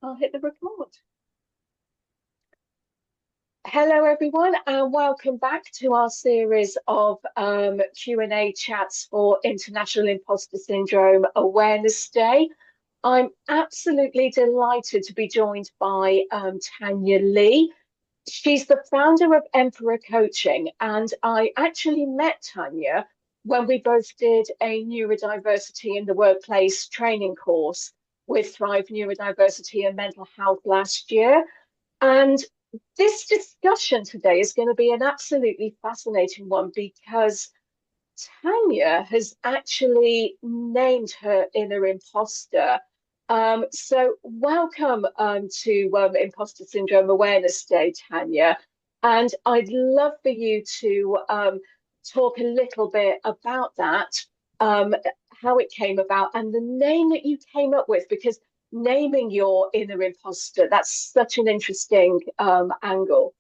I'll hit the record. Hello, everyone, and welcome back to our series of Q&A chats for International Imposter Syndrome Awareness Day. I'm absolutely delighted to be joined by Tanya Lee. She's the founder of Emperor Coaching, and I actually met Tanya when we both did a neurodiversity in the workplace training course with Thrive Neurodiversity and Mental Health last year. And this discussion today is going to be an absolutely fascinating one because Tanya has actually named her inner imposter. So welcome to Imposter Syndrome Awareness Day, Tanya. And I'd love for you to talk a little bit about that, how it came about, and the name that you came up with, because naming your inner imposter, that's such an interesting angle.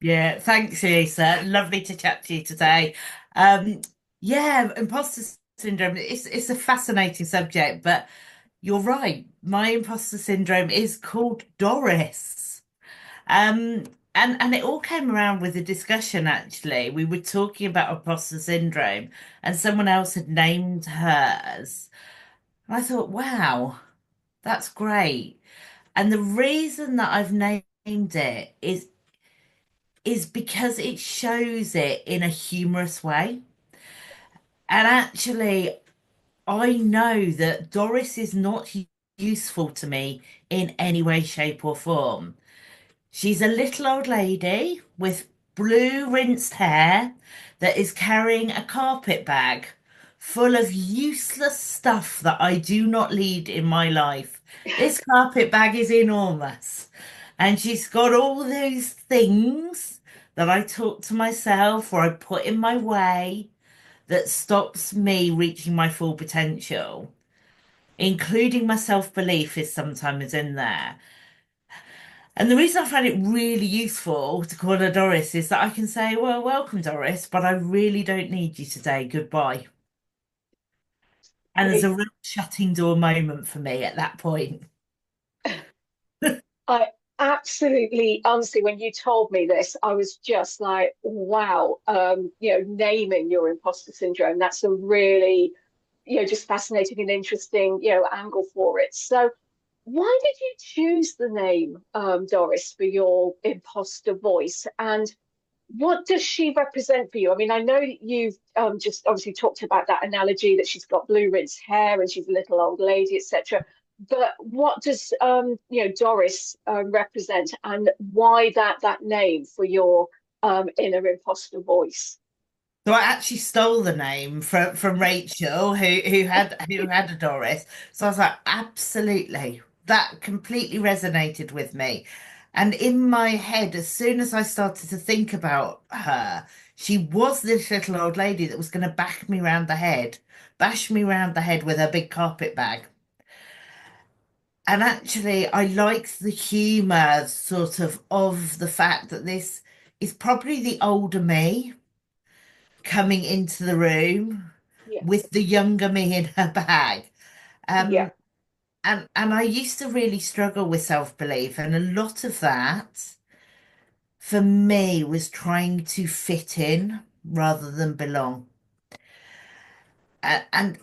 Yeah, thanks, Lisa. Lovely to chat to you today. Yeah, imposter syndrome, it's a fascinating subject, but you're right. My imposter syndrome is called Doris. Um, and it all came around with a discussion actually. We were talking about imposter syndrome and someone else had named hers. And I thought, wow, that's great. And the reason that I've named it is because it shows it in a humorous way. And actually, I know that Doris is not useful to me in any way, shape, or form. She's a little old lady with blue rinsed hair that is carrying a carpet bag full of useless stuff that I do not need in my life. This carpet bag is enormous. And she's got all those things that I talk to myself or I put in my way that stops me reaching my full potential, including my self-belief is sometimes in there. And the reason I find it really useful to call her Doris is that I can say, well, welcome, Doris, but I really don't need you today. Goodbye. And there's a real shutting door moment for me at that point. I absolutely, honestly, when you told me this, I was just like, wow, naming your imposter syndrome, that's a really, just fascinating and interesting, angle for it. So why did you choose the name, Doris, for your imposter voice? And what does she represent for you? I mean, I know that you've just obviously talked about that analogy that she's got blue rinsed hair and she's a little old lady, etc. But what does Doris represent, and why that name for your inner imposter voice? So I actually stole the name from Rachel, who had a Doris. So I was like, absolutely, that completely resonated with me. And in my head, as soon as I started to think about her, she was this little old lady that was going to bash me round the head with her big carpet bag. And actually, I liked the humour of the fact that this is probably the older me coming into the room Yeah, with the younger me in her bag. yeah, Um, and I used to really struggle with self-belief, and a lot of that for me was trying to fit in rather than belong. And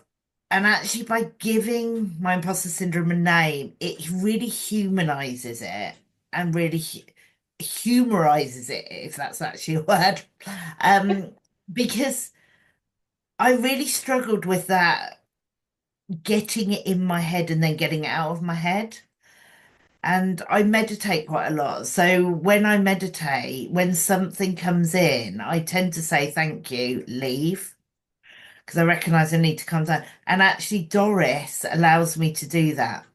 and actually by giving my imposter syndrome a name, it really humanizes it and really humorizes it, if that's actually a word. Um, because I really struggled with that, getting it in my head and then getting it out of my head. And I meditate quite a lot. So when I meditate, when something comes in, I tend to say thank you, leave, because I recognize I need to come down. And actually, Doris allows me to do that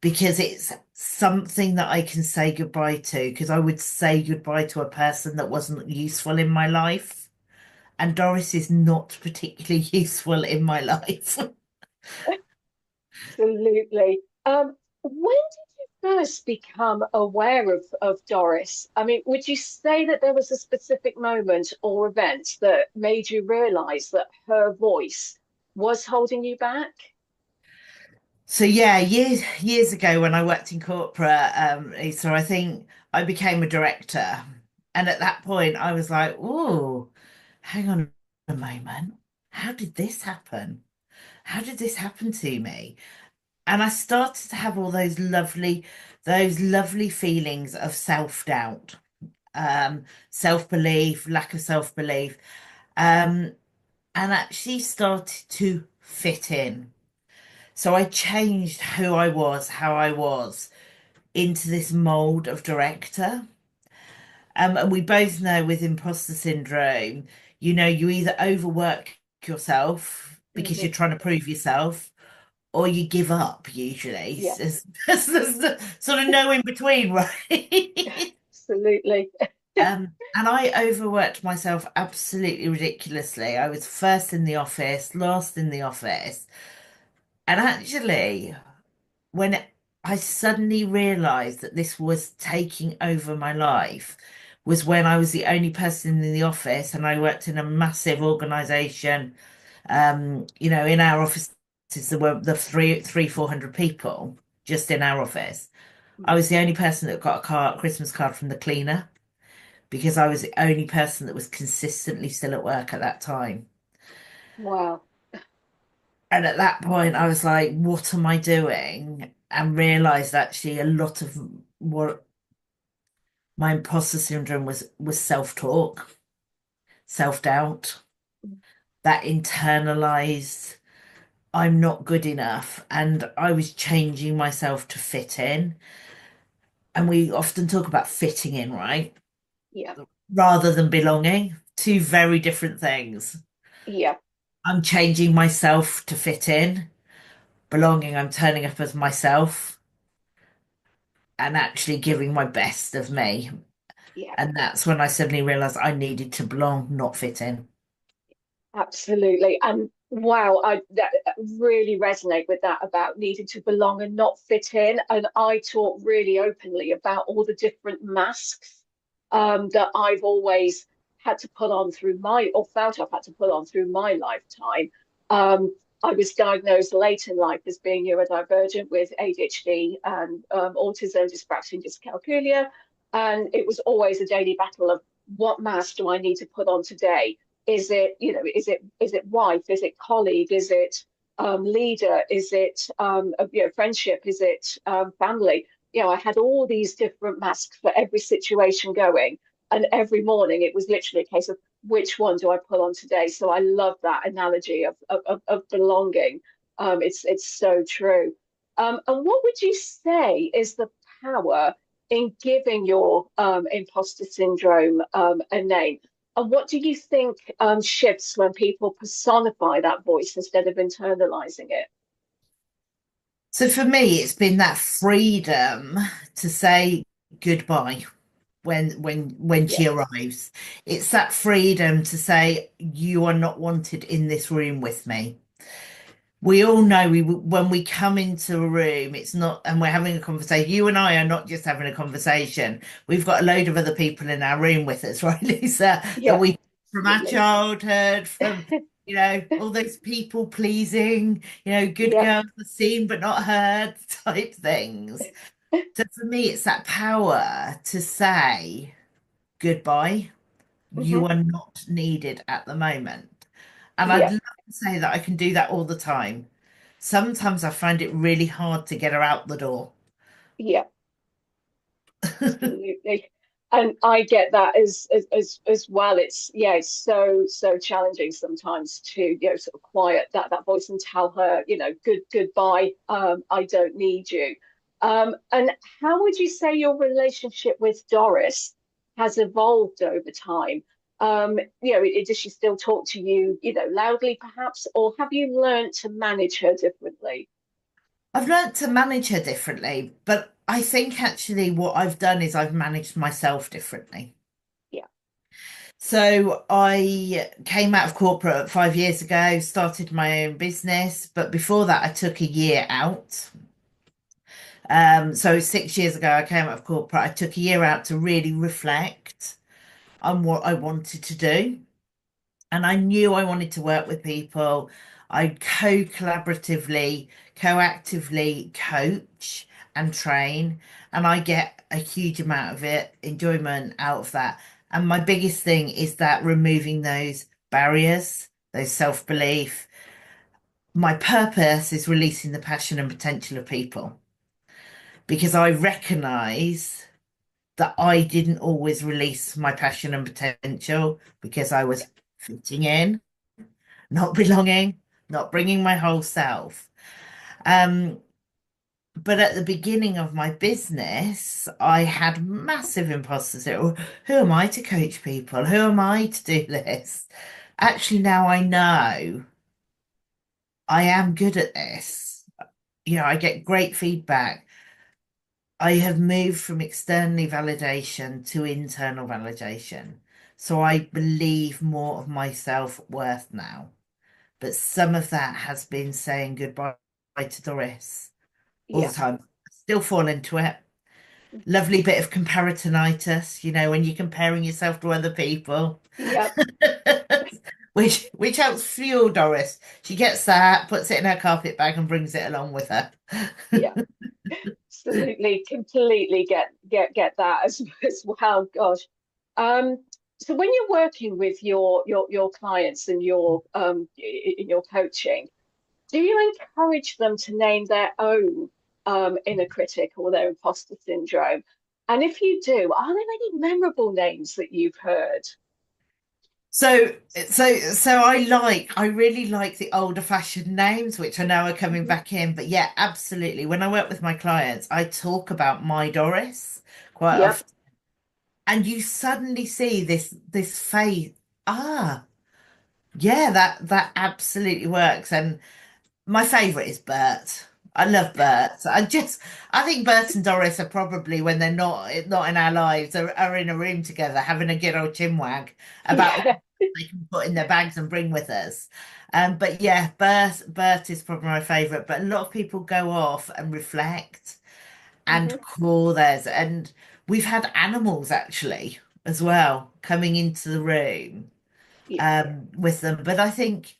because it's something that I can say goodbye to, because I would say goodbye to a person that wasn't useful in my life. And Doris is not particularly useful in my life. absolutely. When did you first become aware of Doris? I mean, would you say that there was a specific moment or event that made you realize that her voice was holding you back? So yeah, years ago when I worked in corporate, so I think I became a director, and at that point I was like, "Oh, hang on a moment, how did this happen? How did this happen to me?" And I started to have all those lovely feelings of self-doubt, self-belief, lack of self-belief, um, and actually started to fit in. So I changed who I was, how I was, into this mold of director. And we both know with imposter syndrome, you either overwork yourself because Hmm. you're trying to prove yourself, or you give up usually. Yeah, There's sort of no in between, right? absolutely. And I overworked myself absolutely ridiculously. I was first in the office, last in the office. And actually, when I suddenly realized that this was taking over my life, was when I was the only person in the office and I worked in a massive organization. In our offices there were the 400 people just in our office. I was the only person that got a Christmas card from the cleaner because I was the only person that was consistently still at work at that time. Wow. And at that point, I was like, what am I doing? And realized actually a lot of what my imposter syndrome was self-talk, self-doubt, that internalized, I'm not good enough. And I was changing myself to fit in. And we often talk about fitting in, right? Yeah, Rather than belonging. Two very different things. yeah, I'm changing myself to fit in. Belonging, I'm turning up as myself and actually giving my best of me. yeah. And that's when I suddenly realized I needed to belong, not fit in. Absolutely. And wow, I really resonate with that about needing to belong and not fit in. And I talk really openly about all the different masks that I've always had to put on through my, or felt I've had to put on through my lifetime. Um, I was diagnosed late in life as being neurodivergent with ADHD and autism, dyspraxia, and dyscalculia. And it was always a daily battle of what mask do I need to put on today? Is it, is it wife? Is it colleague? Is it leader? Is it friendship? Is it family? I had all these different masks for every situation going, and every morning it was literally a case of which one do I put on today. So I love that analogy of belonging. It's so true. And what would you say is the power in giving your imposter syndrome a name? And what do you think shifts when people personify that voice instead of internalizing it? So for me, it's been that freedom to say goodbye when Yeah, she arrives. It's that freedom to say you are not wanted in this room with me. We all know when we come into a room, it's not, and we're having a conversation. You and I are not just having a conversation. We've got a load of other people in our room with us, right, Lisa? That yeah, we from our absolutely. childhood, from all those people pleasing, good Yeah. girls are seen but not heard type things. So for me, it's that power to say goodbye. You Hmm. are not needed at the moment. And I'd Yeah, love to say that I can do that all the time. Sometimes I find it really hard to get her out the door. yeah. Absolutely. And I get that as well. It's so challenging sometimes to, sort of quiet that voice and tell her, goodbye. I don't need you. And how would you say your relationship with Doris has evolved over time? Does she still talk to you, loudly perhaps, or have you learned to manage her differently? I've learnt to manage her differently, but I think actually what I've done is I've managed myself differently. Yeah. So I came out of corporate 5 years ago, started my own business, but before that I took a year out. So 6 years ago I came out of corporate. I took a year out to really reflect on what I wanted to do. And I knew I wanted to work with people. I co-collaboratively, co-actively coach and train, and I get a huge amount of enjoyment out of that. And my biggest thing is that removing those barriers, those self-belief. My purpose is releasing the passion and potential of people because I recognize that I didn't always release my passion and potential because I was fitting in, not belonging, not bringing my whole self. Um, but at the beginning of my business, I had massive imposter syndrome. Who am I to coach people? Who am I to do this? Actually, now I know I am good at this. I get great feedback. I have moved from externally validation to internal validation. So I believe more of my self-worth now. But some of that has been saying goodbye to Doris all the Yeah. time. Still fall into it. Lovely bit of comparisonitis, when you're comparing yourself to other people. Yep. Which helps fuel Doris. She gets that, puts it in her carpet bag and brings it along with her. Yeah. Absolutely, completely get that as well. Gosh. Um, so when you're working with your clients and your in your coaching, do you encourage them to name their own inner critic or their imposter syndrome? And if you do, are there any memorable names that you've heard? So I really like the older fashioned names, which I know are coming Mhm. back in. But yeah, absolutely. When I work with my clients, I talk about my Doris quite Yep. often, and you suddenly see this face. Ah, yeah, that absolutely works. And my favorite is Bert. I love Bert. I think Bert and Doris are probably when they're not in our lives are in a room together having a good old chinwag about all Yeah. they can put in their bags and bring with us. But yeah, Bert is probably my favorite. But a lot of people go off and reflect and Hmm. call theirs. And we've had animals actually as well coming into the room Yeah. with them. But I think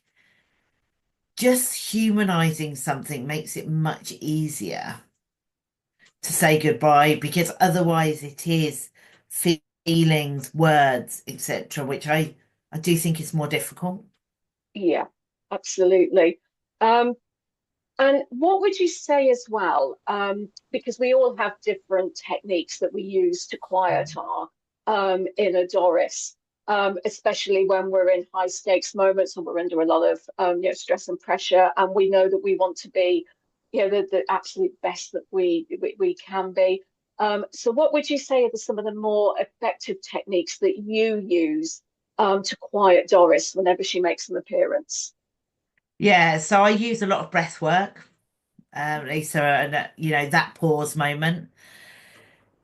just humanizing something makes it much easier to say goodbye because otherwise it is feelings, words, etc., which I do think is more difficult. Yeah. Absolutely. Um, And what would you say as well? Because we all have different techniques that we use to quiet our inner Doris, especially when we're in high stakes moments and we're under a lot of stress and pressure, and we know that we want to be, the absolute best that we can be. So, what would you say are some of the more effective techniques that you use to quiet Doris whenever she makes an appearance? Yeah, so I use a lot of breath work, Lisa, and that pause moment.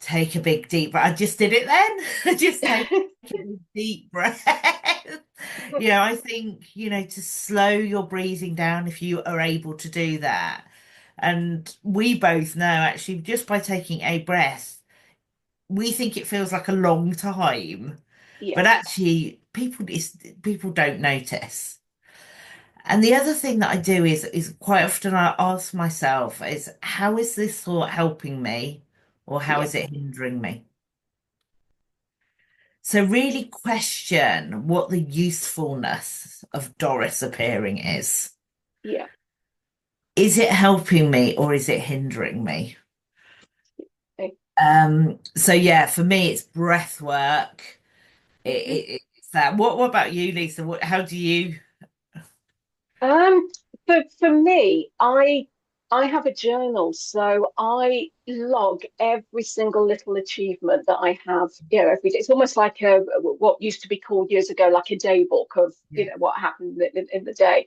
Take a big deep breath. I just did it then. Just take a big deep breath. I think, to slow your breathing down if you are able to do that. And we both know actually just by taking a breath, we think it feels like a long time, Yeah, but actually people don't notice. And the other thing that I do is quite often I ask myself is how is this thought helping me or how yeah, is it hindering me? So really question what the usefulness of Doris appearing is. yeah. Is it helping me or is it hindering me? Okay. So yeah, for me it's breath work. Mhm. It's that. What about you, Lisa? How do you? Um, for me, I have a journal, so I log every single little achievement that I have, every day. It's almost like a what used to be called years ago, like a day book of, Yeah. what happened in the day.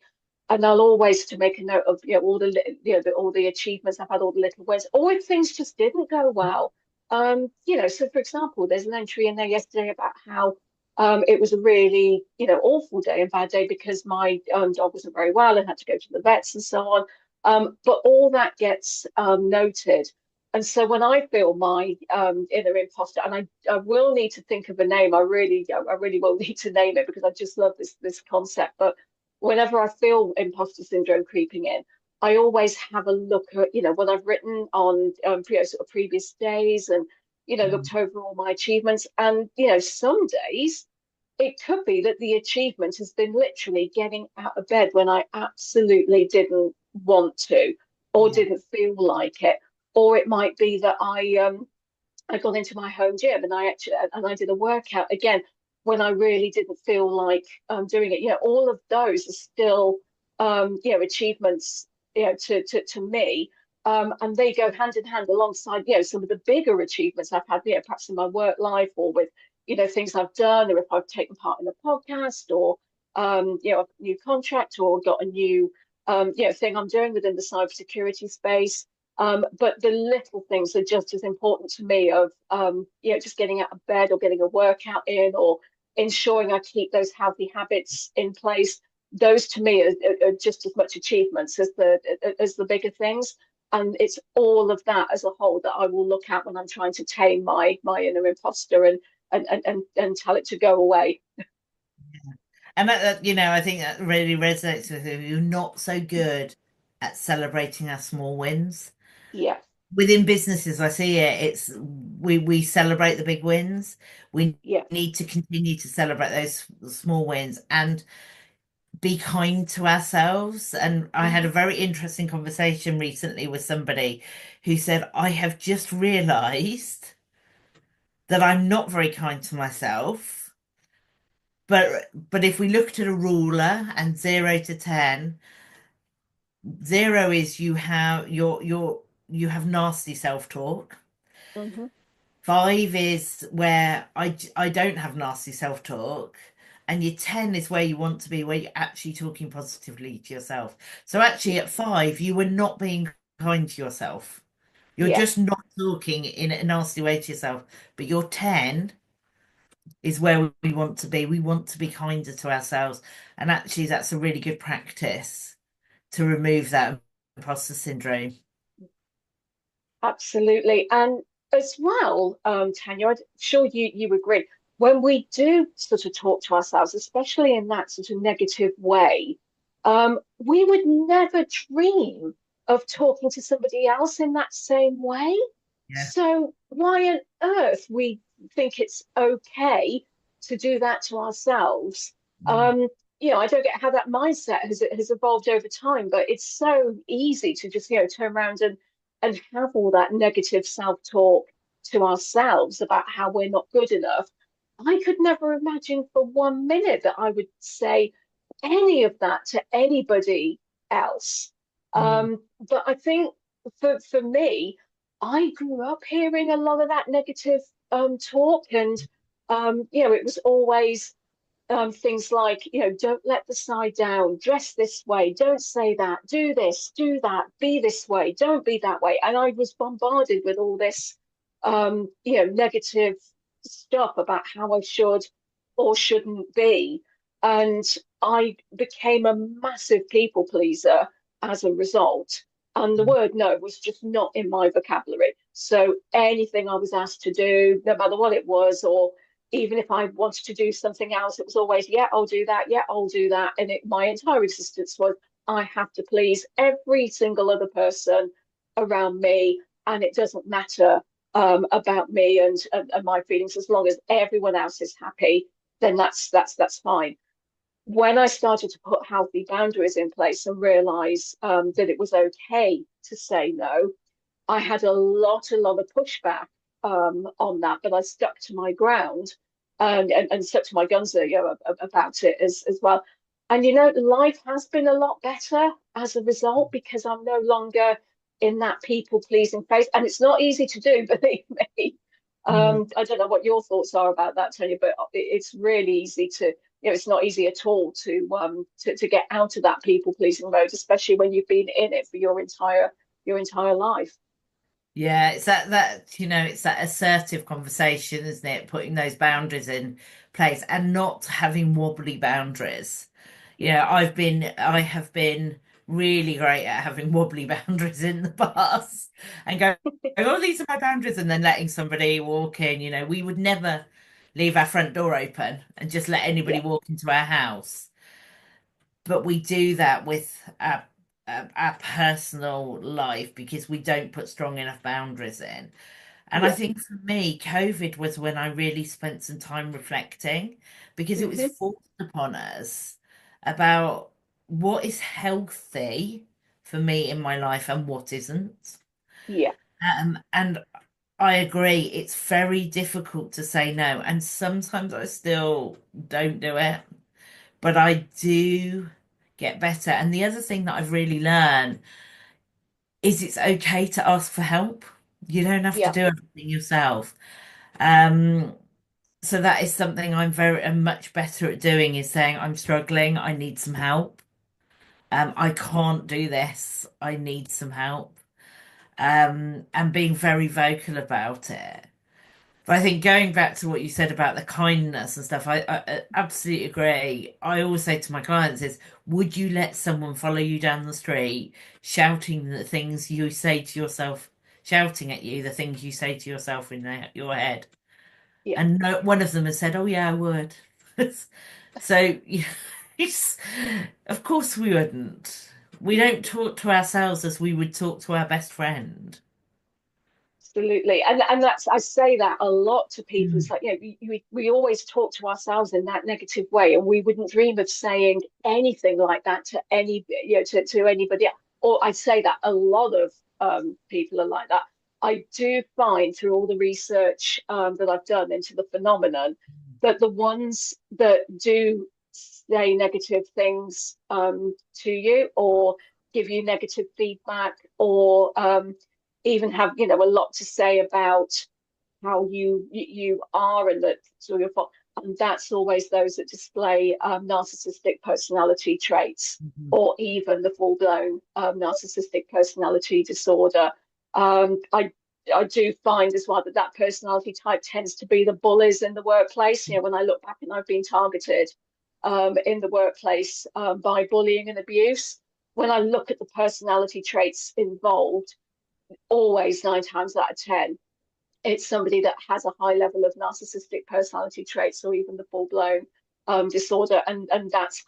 And I'll always to make a note of, all the all the achievements I've had, all the little wins, or if things just didn't go well. So for example, there's an entry in there yesterday about how it was a really, awful day and bad day because my dog wasn't very well and had to go to the vets and so on. But all that gets noted. And so when I feel my inner imposter, and I will need to think of a name, I really will need to name it because I just love this concept. But whenever I feel imposter syndrome creeping in, I always have a look at, what I've written on sort of previous days and, Mm. looked over all my achievements. And, some days it could be that the achievement has been literally getting out of bed when I absolutely didn't want to or Yeah. didn't feel like it. Or it might be that I got into my home gym and I did a workout again when I really didn't feel like doing it. All of those are still achievements to me. And they go hand in hand alongside some of the bigger achievements I've had perhaps in my work life or with things I've done, or if I've taken part in a podcast, or a new contract, or got a new thing I'm doing within the cybersecurity space. But the little things are just as important to me of, just getting out of bed or getting a workout in or ensuring I keep those healthy habits in place. Those to me are just as much achievements as the bigger things. And it's all of that as a whole that I will look at when I'm trying to tame my inner imposter and tell it to go away. And I think that really resonates with you. You're not so good at celebrating our small wins. Yeah, Within businesses, I see it. We celebrate the big wins. We yeah. need to continue to celebrate those small wins and be kind to ourselves. And I had a Hmm. very interesting conversation recently with somebody who said, I have just realized that I'm not very kind to myself. But if we looked at a ruler and 0 to 10, 0 is you have nasty self-talk. Hmm. 5 is where I don't have nasty self-talk. And your 10 is where you want to be, where you're actually talking positively to yourself. So actually Yeah, at 5, you were not being kind to yourself. You're yeah. just not talking in a nasty way to yourself. But your 10 is where we want to be. We want to be kinder to ourselves. And actually that's a really good practice to remove that imposter syndrome. Absolutely. And as well, Tanya, I'm sure you agree, when we do sort of talk to ourselves, especially in that sort of negative way, we would never dream of talking to somebody else in that same way. Yeah. So why on earth we think it's okay to do that to ourselves? Mm. I don't get how that mindset has evolved over time, but it's so easy to just, turn around and have all that negative self-talk to ourselves about how we're not good enough. I could never imagine for 1 minute that I would say any of that to anybody else. Mm. But I think for me, I grew up hearing a lot of that negative talk, and it was always things like, don't let the side down, dress this way, don't say that, do this, do that, be this way, don't be that way. And I was bombarded with all this, negative stuff about how I should or shouldn't be. And I became a massive people pleaser as a result. And the Mm. word no was just not in my vocabulary. So anything I was asked to do, no matter what it was, or even if I wanted to do something else, it was always, yeah, I'll do that. Yeah, I'll do that. And my entire existence was, I have to please every single other person around me. And it doesn't matter about me and my feelings. As long as everyone else is happy, then that's fine. When I started to put healthy boundaries in place and realize that it was okay to say no, I had a lot of pushback on that, but I stuck to my ground and stuck to my guns, about it as well. And life has been a lot better as a result because I'm no longer in that people pleasing phase, and it's not easy to do, believe me. Mm. I don't know what your thoughts are about that, Tony, but it's really easy to, it's not easy at all to get out of that people pleasing mode, especially when you've been in it for your entire life. Yeah, it's it's that assertive conversation, isn't it? Putting those boundaries in place and not having wobbly boundaries. I have been really great at having wobbly boundaries in the past and going, oh, these are my boundaries, and then letting somebody walk in. We would never leave our front door open and just let anybody Yeah. walk into our house. but we do that with our personal life because we don't put strong enough boundaries in. And I Yeah. think for me, COVID was when I really spent some time reflecting because it was Hmm. forced upon us about what is healthy for me in my life and what isn't. Yeah. And I agree, it's very difficult to say no. And sometimes I still don't do it, but I do get better. And the other thing that I've really learned is it's okay to ask for help. You don't have to Yeah. do everything yourself. Um, so that is something I'm much better at doing is saying I'm struggling, I need some help. I can't do this. I need some help. And being very vocal about it. But I think going back to what you said about the kindness and stuff, I absolutely agree. I always say to my clients is, would you let someone follow you down the street, shouting the things you say to yourself, shouting at you the things you say to yourself in your head? Yeah. And no, one of them has said, "Oh yeah, I would." So, yeah, it's, of course we wouldn't. We don't talk to ourselves as we would talk to our best friend. Absolutely. And that's, I say that a lot to people. It's Mm. like, we always talk to ourselves in that negative way, and we wouldn't dream of saying anything like that to to anybody else. Or I say that a lot of people are like that. I do find through all the research that I've done into the phenomenon that the ones that do say negative things to you, or give you negative feedback, or even have a lot to say about how you are, and that sort of, and that's always those that display narcissistic personality traits, Mhm. or even the full-blown narcissistic personality disorder. I do find as well that that personality type tends to be the bullies in the workplace. When I look back, and I've been targeted in the workplace by bullying and abuse, when I look at the personality traits involved, always 9 times out of 10, it's somebody that has a high level of narcissistic personality traits, or even the full blown disorder. And that's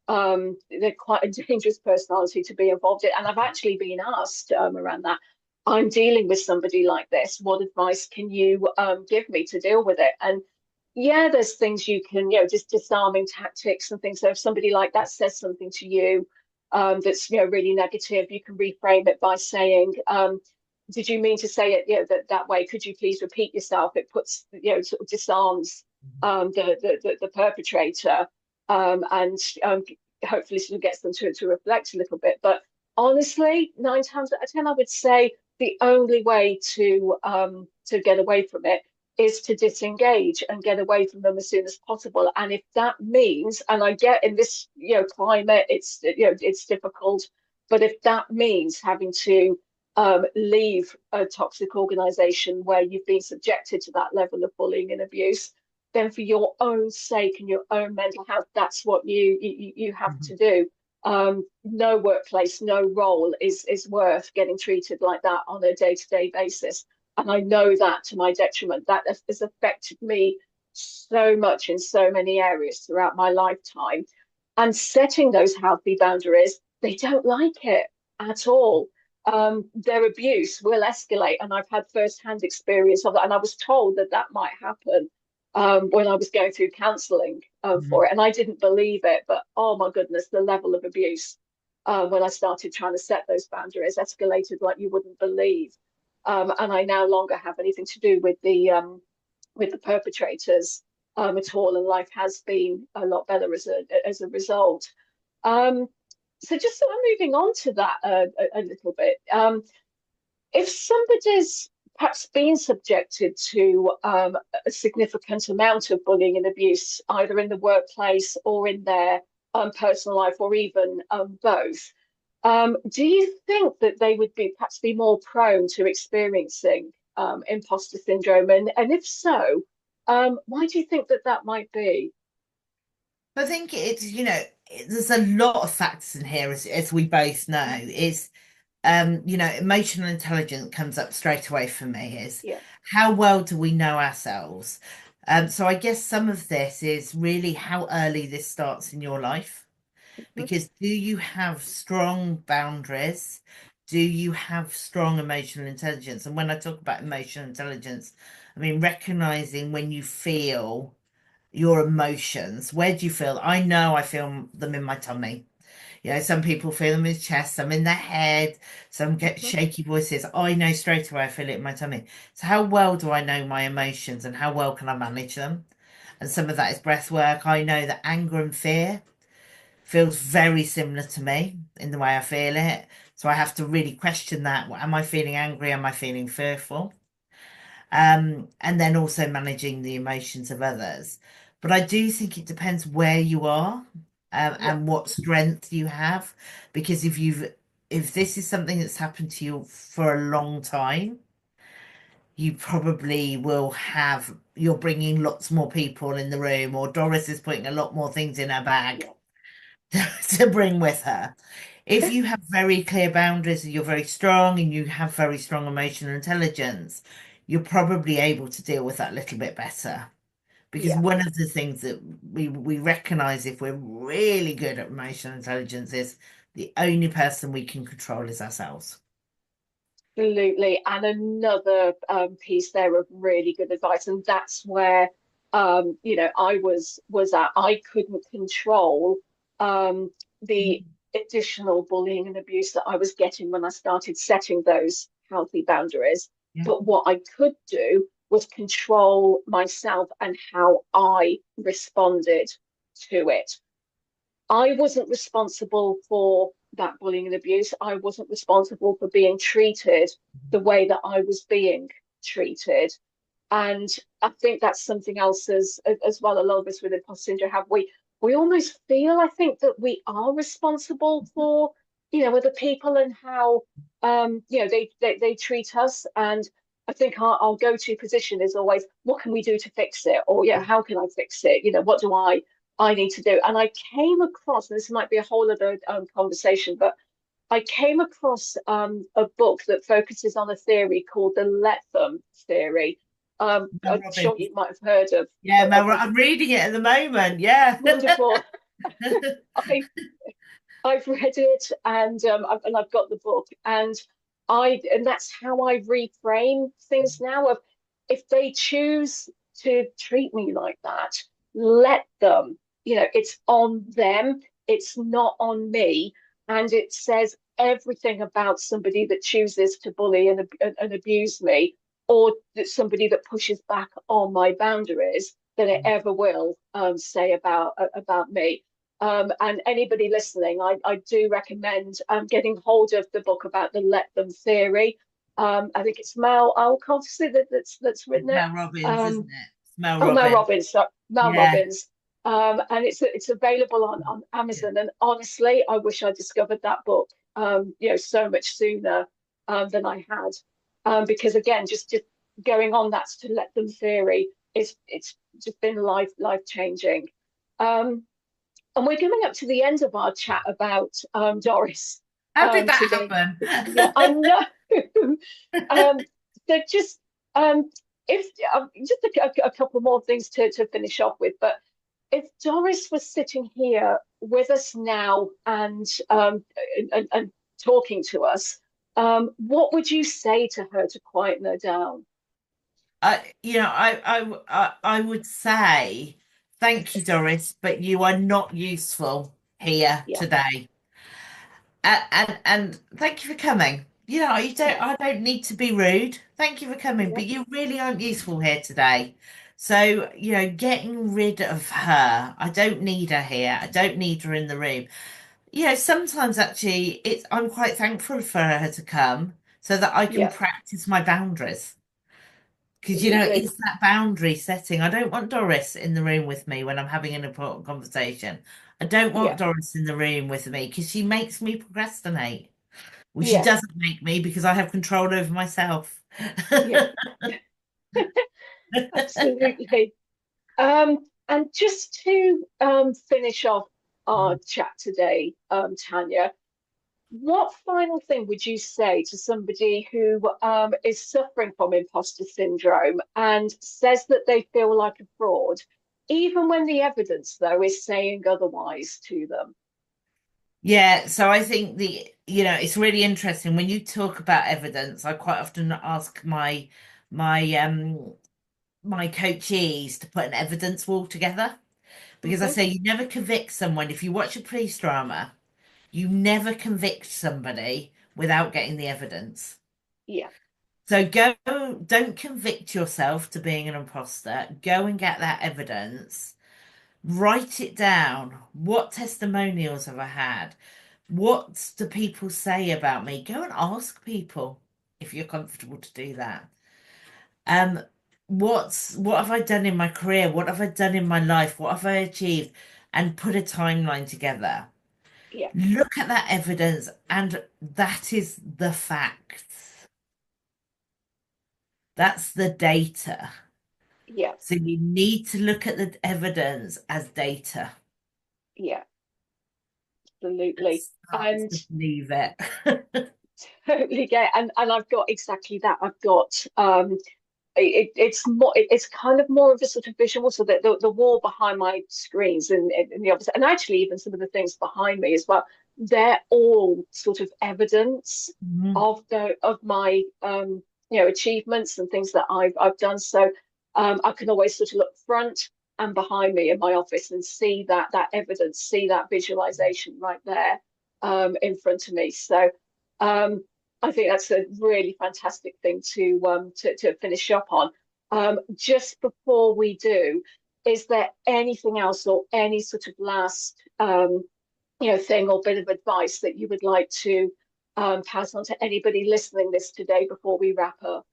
they're quite a dangerous personality to be involved in. And I've actually been asked around that. I'm dealing with somebody like this. What advice can you give me to deal with it? And yeah, there's things you can, just disarming tactics and things. So if somebody like that says something to you that's really negative, you can reframe it by saying, did you mean to say it, that way? Could you please repeat yourself? It puts, sort of disarms the perpetrator, and hopefully sort of gets them to reflect a little bit. But honestly, 9 times out of 10, I would say the only way to get away from it is to disengage and get away from them as soon as possible. And if that means, and I get in this climate, it's difficult, but if that means having to leave a toxic organization where you've been subjected to that level of bullying and abuse, then for your own sake and your own mental health, that's what you have Mhm. to do. No workplace, no role is worth getting treated like that on a day-to-day basis. And I know that to my detriment, that has affected me so much in so many areas throughout my lifetime. And setting those healthy boundaries, they don't like it at all. Their abuse will escalate, and I've had first-hand experience of that. And I was told that that might happen when I was going through counselling for Mhm. it, and I didn't believe it. But oh my goodness, the level of abuse when I started trying to set those boundaries escalated like you wouldn't believe. And I no longer have anything to do with the perpetrators at all, and life has been a lot better as a result. Um, so just sort of moving on to that a little bit. If somebody's perhaps been subjected to a significant amount of bullying and abuse, either in the workplace or in their personal life, or even both, do you think that they would be perhaps be more prone to experiencing imposter syndrome? And if so, why do you think that that might be? I think it's, there's a lot of factors in here, as we both know. Is emotional intelligence comes up straight away for me. Is Yeah, how well do we know ourselves? So I guess some of this is really how early this starts in your life. Mhm. Because do you have strong boundaries? Do you have strong emotional intelligence? And when I talk about emotional intelligence, I mean recognizing when you feel your emotions. Where do you feel? I know I feel them in my tummy. You know, some people feel them in their chest, some in their head, some get Mhm. shaky voices. I know straight away I feel it in my tummy. So how well do I know my emotions and how well can I manage them? And some of that is breath work. I know that anger and fear feels very similar to me in the way I feel it. So I have to really question that. Am I feeling angry? Am I feeling fearful? And then also managing the emotions of others. But I do think it depends where you are, Yeah, and what strength you have, because if this is something that's happened to you for a long time, you probably will have you're bringing lots more people in the room, or Doris is putting a lot more things in her bag yeah. to bring with her. If you have very clear boundaries and you're very strong and you have very strong emotional intelligence, you're probably able to deal with that a little bit better. Because Yeah. one of the things that we recognize if we're really good at emotional intelligence is the only person we can control is ourselves. Absolutely. And another piece there of really good advice, and that's where I was at. I couldn't control the additional bullying and abuse that I was getting when I started setting those healthy boundaries. Yeah. But what I could do was control myself and how I responded to it. I wasn't responsible for that bullying and abuse. I wasn't responsible for being treated the way that I was being treated. And I think that's something else as well. A lot of us with imposter syndrome have we almost feel, I think, that we are responsible for, other people and how they treat us. And I think our go-to position is always, what can we do to fix it? Or yeah, how can I fix it? What do I need to do? And I came across, and this might be a whole other conversation, but I came across a book that focuses on a theory called the let them theory. Mel I'm sure Robbins. you might have heard Yeah, of I'm reading it at the moment. Yeah. wonderful. I I've read it and I've got the book and that's how I reframe things now of if they choose to treat me like that, let them. It's on them. It's not on me. And it says everything about somebody that chooses to bully and abuse me, or that somebody that pushes back on my boundaries than it ever will say about me. And anybody listening, I do recommend getting hold of the book about the let them theory. I think it's Mal Alcott that's written it. Mel Robbins, isn't Um, it? It's Mel oh, Mel Robbins. Robbins, sorry, Mel Yeah. Robbins. And it's available on Yeah. Amazon. And honestly, I wish I discovered that book, so much sooner than I had. Because again, just going on that's to let them theory it's just been life changing. Um, and we're coming up to the end of our chat about Doris How did that today. happen? Yeah, I know. um, so just if just a couple more things to finish off with, but if Doris was sitting here with us now and talking to us, what would you say to her to quieten her down? I would say thank you, Doris, but you are not useful here Yeah, today. And thank you for coming. yeah, I don't need to be rude. Thank you for coming, yeah, but you really aren't useful here today. So, getting rid of her. I don't need her here. I don't need her in the room. Sometimes actually I'm quite thankful for her to come so that I can yeah, practice my boundaries. Because, absolutely. it's that boundary setting. I don't want Doris in the room with me when I'm having an important conversation. I don't want Yeah, Doris in the room with me because she makes me procrastinate. Well, she yeah, doesn't make me because I have control over myself. yeah, absolutely. And just to finish off our chat today, Tanya, what final thing would you say to somebody who is suffering from imposter syndrome and says that they feel like a fraud, even when the evidence, though, is saying otherwise to them? Yeah, so I think it's really interesting when you talk about evidence. I quite often ask my my coachees to put an evidence wall together because I Hmm. say you never convict someone. If you watch a police drama, you never convict somebody without getting the evidence. Yeah, So don't convict yourself to being an imposter. Go and get that evidence. Write it down. What testimonials have I had? What do people say about me? Go and ask people if you're comfortable to do that. Um, what have I done in my career? What have I done in my life? What have I achieved? And put a timeline together. yeah, Look at that evidence, and that is the facts. That's the data. yeah, So you need to look at the evidence as data yeah, and absolutely. start And to believe it. totally get, and I've got exactly that. I've got it's more it's kind of more of a sort of visual, so that the wall behind my screens and the opposite, and actually even some of the things behind me as well, they're all sort of evidence Mhm. of my achievements and things that I've done. So I can always sort of look front and behind me in my office and see that evidence, see that visualization right there in front of me. So um I think that's a really fantastic thing to finish up on. Just before we do, is there anything else or any sort of last thing or bit of advice that you would like to pass on to anybody listening this today before we wrap up?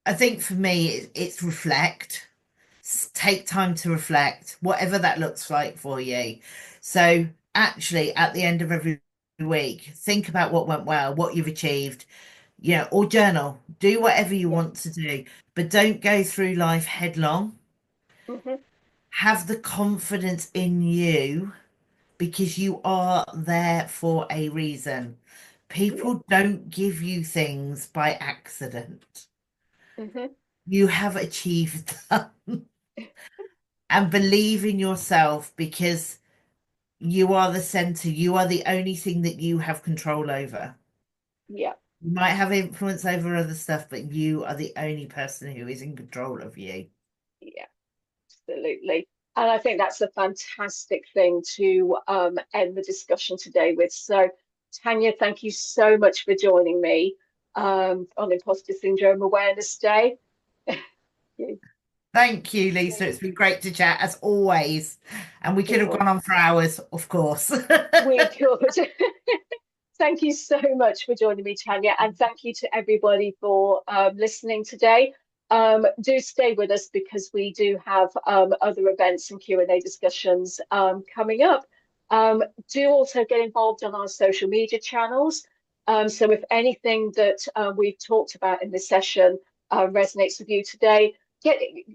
I think for me, it's reflect. Take time to reflect, whatever that looks like for you. So, actually, at the end of every week, think about what went well, what you've achieved, or journal. Do whatever you Yeah. want to do, but don't go through life headlong. Hmm. Have the confidence in you because you are there for a reason. Yeah. People don't give you things by accident. Hmm. You have achieved them. And believe in yourself because you are the center. You are the only thing that you have control over. Yeah. You might have influence over other stuff, but you are the only person who is in control of you. Yeah. Absolutely. And I think that's a fantastic thing to end the discussion today with. So, Tanya, thank you so much for joining me on Imposter Syndrome Awareness Day. Thank you, Lisa. It's been great to chat as always. And we could have Cool. gone on for hours, of course. We could. Thank you so much for joining me, Tanya, and thank you to everybody for listening today. Do stay with us because we do have other events and Q&A discussions coming up. Do also get involved on our social media channels. So if anything that we've talked about in this session resonates with you today,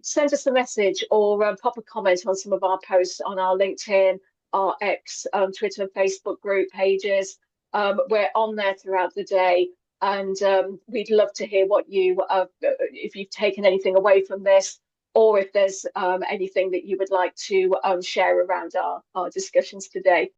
send us a message or pop a comment on some of our posts on our LinkedIn, our X, Twitter, and Facebook group pages. We're on there throughout the day, and we'd love to hear what if you've taken anything away from this, or if there's anything that you would like to share around our discussions today.